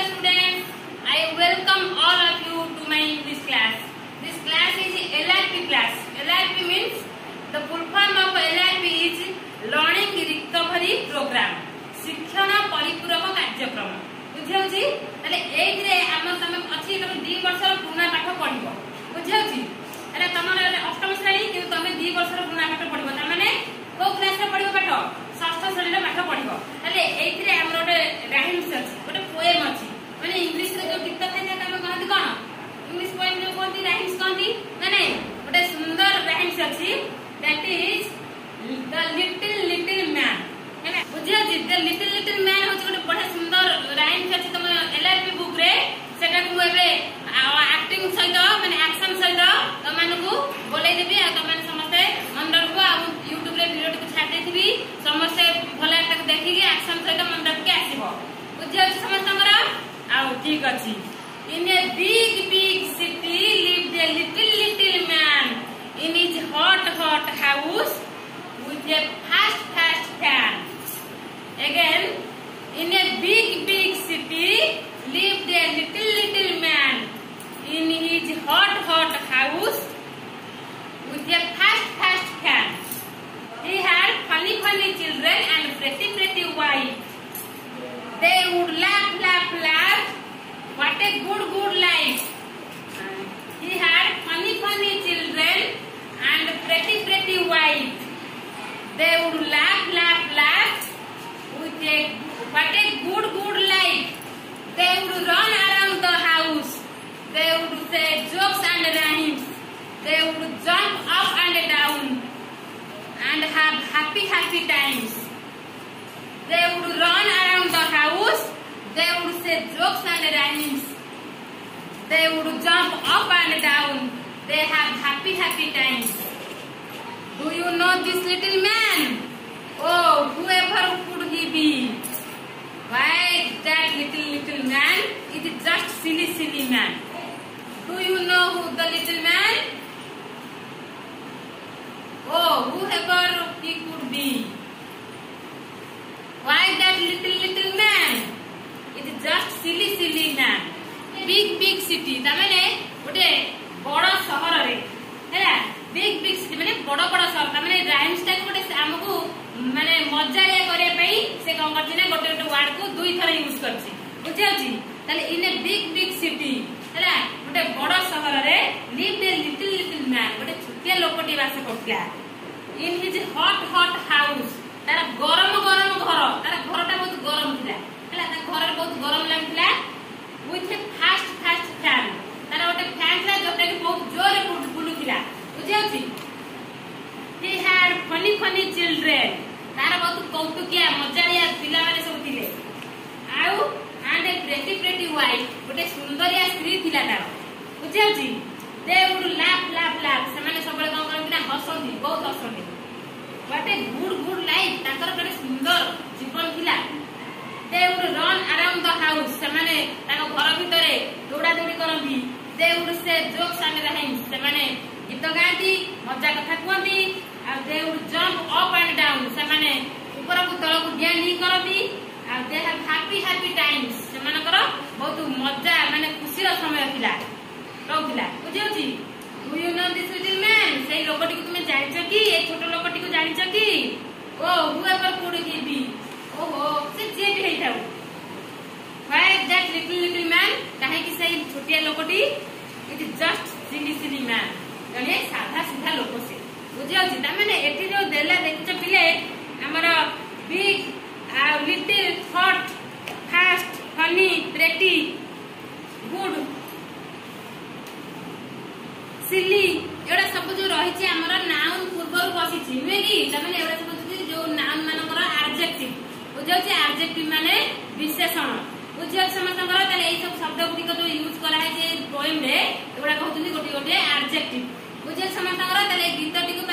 dear students, I welcome all of you to my English class. This class is LRP class. LRP means the full form of LRP is Learning Recovery Program. शिक्षण परिपूरक कार्यक्रम बुझाउछि तले एइरे हम तमे अछि तमे 2 वर्ष पुना पाठ पढिबो बुझाउछि अरे तमरे अष्टम श्रेणी कि तमे 2 वर्ष पुना पाठ पढिबो त माने को क्लास रे पढिबो पाठ षष्ठ श्रेणी रे पाठ पढिबो तले एइरे हमर ओटे राइम्स अछि ओटे पोएम अछि माने इंग्लिश रे जो गीत थाय तमे कहंती कोन इंग्लिश पोएम जो कहंती राइम्स कहंती माने ओटे सुंदर राइम्स अछि that is the little man माने बुझाउछि द लिटिल मैन होछि ओटे बडा सुंदर राइम्स अछि तमे एलआरपी बुक रे सेटा को एबे एक्टिंग सहित माने एक्शन सहित तमनकु बोलै देबी आ तमन समस्त मंडर को आ YouTube रे वीडियो को छाड़ देथिबी समस्त भला तक देखि के एक्शन सहित मंडर के आसीबो बुझाउछि समस्तंगर आ ठीक अछि इन ए big city lived a little man in his hot house with a fast fan. Again, in a big city lived a little man in his hot house with a fast fan. He had funny children and pretty wife. They would laugh. What a good life. He had funny children and pretty wife. They would laugh with a what a good life. They would run around the house. They would say jokes and rhymes. They would jump up and down and have happy times. They would run around the house. They would say jokes and rhymes. They would jump up and down. They have happy times. Do you know this little man? Oh, whoever could he be? Why, that little man is just silly man. Do you know who the little man? Oh, whoever he could be. Why, that little man is just silly man. Big city तामेने गोटे बड़ शहर रे हैला big city माने बड़ शहर तामेने rhymes टा गोटे हमकु माने मजालिया करे पई से कोन करछि ना गोटे वर्ड को दुई थर यूज करछि बुझाउछि ताले इन ए big city हैला गोटे बड़ शहर रे lived a little man गोटे छोटिया लोकटी वास करथला in his hot house तार गरम घर तार घरटा बहुत गरम थिला हैला ता घर बहुत गरम लागथिला with a fast fan तार गोटे फैन था जोटा कि बहुत जोर बुलुथिला बुझाउछि he had funny children तार बहुत कौतुकिया मजालिया पिला माने सब थिले आउ and a pretty wife गोटे सुंदरिया स्त्री थिला तार बुझाउछि they would laugh से माने सबले कोन करथि ना हसंती बहुत हसंती what a good life ताकर गोटे सुंदर जीवन थिला they would run around the house से माने ताको घर भितरे दौड़ा दौड़ी करथि they would say jokes and rhymes से माने गीत गाती मजा कथा कहती आ they would jump up and down से माने ऊपर को तळ को ध्यान नहीं करती आ they have happy times से मानकर बहुत मजा माने खुशी रो समय थिला रहउथिला बुझियोछि do you know this little man से लोकटी को तुमे जानिछ कि ए छोटो लोकटी को जानिछ कि ओ whoever could he be ओहो से जे भी हेइथाउ why that little man काहे कि से छोटिया लोकटी it is just silly man जने साधा सीधा लोक से बुझियोछि त माने एठी जो देला देखिछ पिले हमर big little hot fast funny pretty good silly एडा सब जो रहिछि हमर नाउन पूर्वर बसिछि नुहे कि त माने एडा सब जो नाउन मानकर एडजेक्टिव बुझियोछि एडजेक्टिव माने विशेषण बुझियो समस्तंकर तले एई सब शब्द गुडी को जो यूज करा है जे पोएम रे एडा कहउछिन गोटी एडजेक्टिव बुझियो समस्तंकर तले गीतटी को